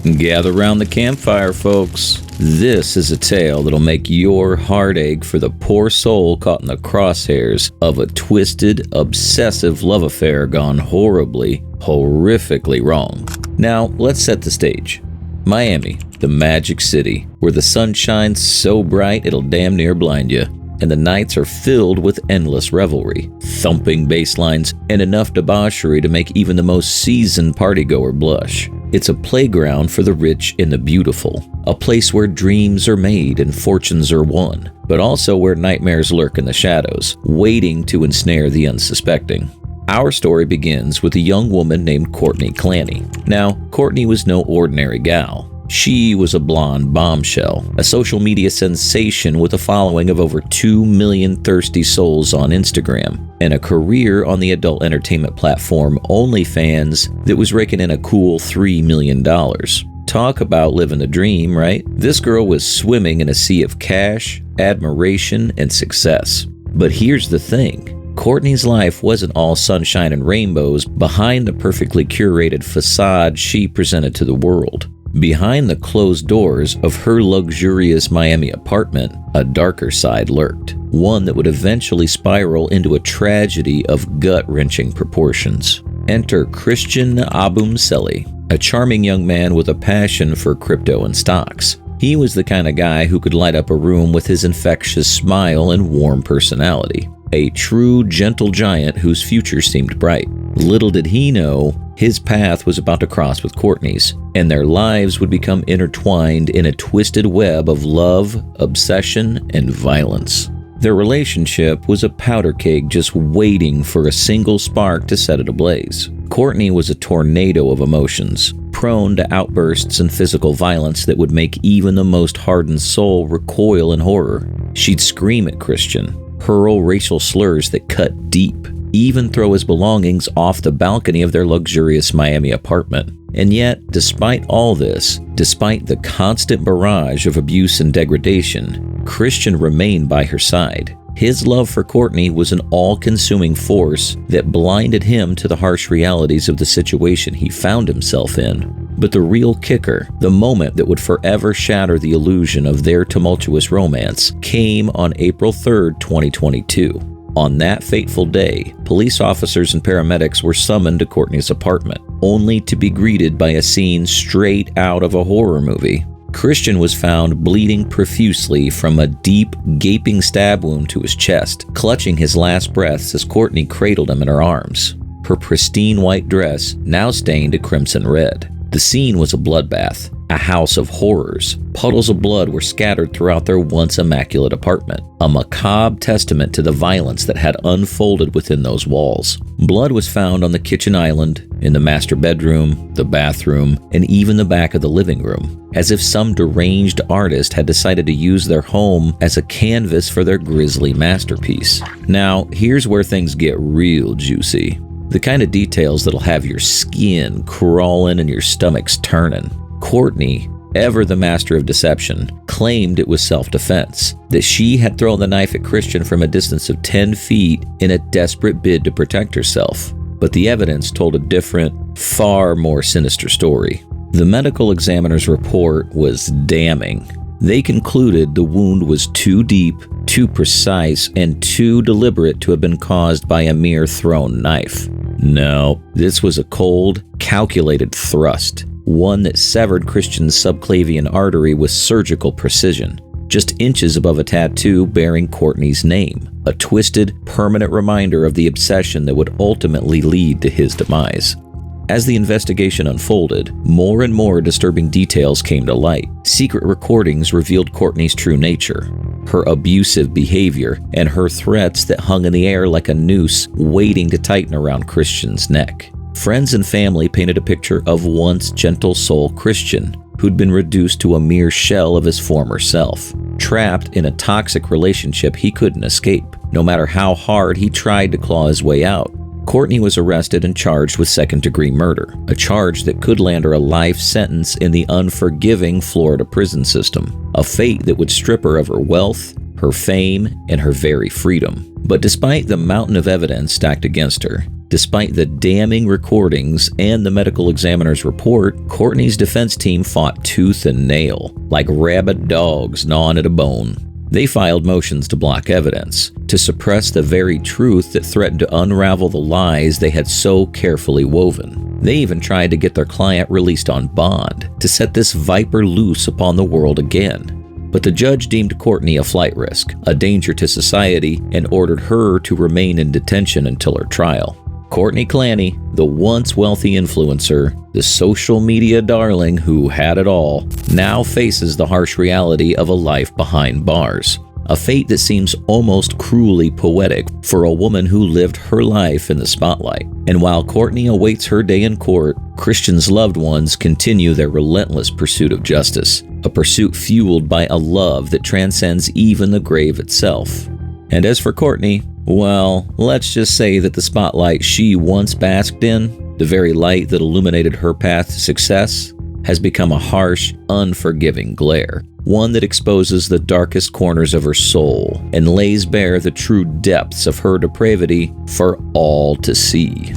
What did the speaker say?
Gather round the campfire, folks. This is a tale that'll make your heart ache for the poor soul caught in the crosshairs of a twisted, obsessive love affair gone horrifically wrong. Now, let's set the stage. Miami, the magic city, where the sun shines so bright it'll damn near blind you, and the nights are filled with endless revelry, thumping bass lines, and enough debauchery to make even the most seasoned partygoer blush. It's a playground for the rich and the beautiful, a place where dreams are made and fortunes are won, but also where nightmares lurk in the shadows, waiting to ensnare the unsuspecting. Our story begins with a young woman named Courtney Clenney. Now, Courtney was no ordinary gal. She was a blonde bombshell, a social media sensation with a following of over 2 million thirsty souls on Instagram, and a career on the adult entertainment platform OnlyFans that was raking in a cool $3 million. Talk about living the dream, right? This girl was swimming in a sea of cash, admiration, and success. But here's the thing. Courtney's life wasn't all sunshine and rainbows behind the perfectly curated facade she presented to the world. Behind the closed doors of her luxurious Miami apartment, a darker side lurked, one that would eventually spiral into a tragedy of gut-wrenching proportions. Enter Christian Obumseli, a charming young man with a passion for crypto and stocks. He was the kind of guy who could light up a room with his infectious smile and warm personality. A true gentle giant whose future seemed bright. Little did he know, his path was about to cross with Courtney's, and their lives would become intertwined in a twisted web of love, obsession, and violence. Their relationship was a powder keg just waiting for a single spark to set it ablaze. Courtney was a tornado of emotions, prone to outbursts and physical violence that would make even the most hardened soul recoil in horror. She'd scream at Christian, hurl racial slurs that cut deep, even throw his belongings off the balcony of their luxurious Miami apartment. And yet, despite all this, despite the constant barrage of abuse and degradation, Christian remained by her side. His love for Courtney was an all-consuming force that blinded him to the harsh realities of the situation he found himself in. But the real kicker, the moment that would forever shatter the illusion of their tumultuous romance, came on April 3rd, 2022. On that fateful day, police officers and paramedics were summoned to Courtney's apartment, only to be greeted by a scene straight out of a horror movie. Christian was found bleeding profusely from a deep, gaping stab wound to his chest, clutching his last breaths as Courtney cradled him in her arms, her pristine white dress now stained a crimson red. The scene was a bloodbath, a house of horrors. Puddles of blood were scattered throughout their once immaculate apartment, a macabre testament to the violence that had unfolded within those walls. Blood was found on the kitchen island, in the master bedroom, the bathroom, and even the back of the living room, as if some deranged artist had decided to use their home as a canvas for their grisly masterpiece. Now, here's where things get real juicy. The kind of details that'll have your skin crawling and your stomachs turning. Courtney, ever the master of deception, claimed it was self-defense, that she had thrown the knife at Christian from a distance of 10 feet in a desperate bid to protect herself. But the evidence told a different, far more sinister story. The medical examiner's report was damning. They concluded the wound was too deep, too precise, and too deliberate to have been caused by a mere thrown knife. No, this was a cold, calculated thrust, one that severed Christian's subclavian artery with surgical precision, just inches above a tattoo bearing Courtney's name, a twisted, permanent reminder of the obsession that would ultimately lead to his demise. As the investigation unfolded, more and more disturbing details came to light. Secret recordings revealed Courtney's true nature, her abusive behavior, and her threats that hung in the air like a noose waiting to tighten around Christian's neck. Friends and family painted a picture of once gentle soul Christian, who'd been reduced to a mere shell of his former self, trapped in a toxic relationship he couldn't escape, no matter how hard he tried to claw his way out. Courtney was arrested and charged with second-degree murder, a charge that could land her a life sentence in the unforgiving Florida prison system, a fate that would strip her of her wealth, her fame, and her very freedom. But despite the mountain of evidence stacked against her, Despite the damning recordings and the medical examiner's report, Courtney's defense team fought tooth and nail, like rabid dogs gnawing at a bone. They filed motions to block evidence, to suppress the very truth that threatened to unravel the lies they had so carefully woven. They even tried to get their client released on bond, to set this viper loose upon the world again. But the judge deemed Courtney a flight risk, a danger to society, and ordered her to remain in detention until her trial. Courtney Clenney, the once wealthy influencer, the social media darling who had it all, now faces the harsh reality of a life behind bars. A fate that seems almost cruelly poetic for a woman who lived her life in the spotlight. And while Courtney awaits her day in court, Christian's loved ones continue their relentless pursuit of justice, a pursuit fueled by a love that transcends even the grave itself. And as for Courtney, well, let's just say that the spotlight she once basked in, the very light that illuminated her path to success, has become a harsh, unforgiving glare, one that exposes the darkest corners of her soul and lays bare the true depths of her depravity for all to see.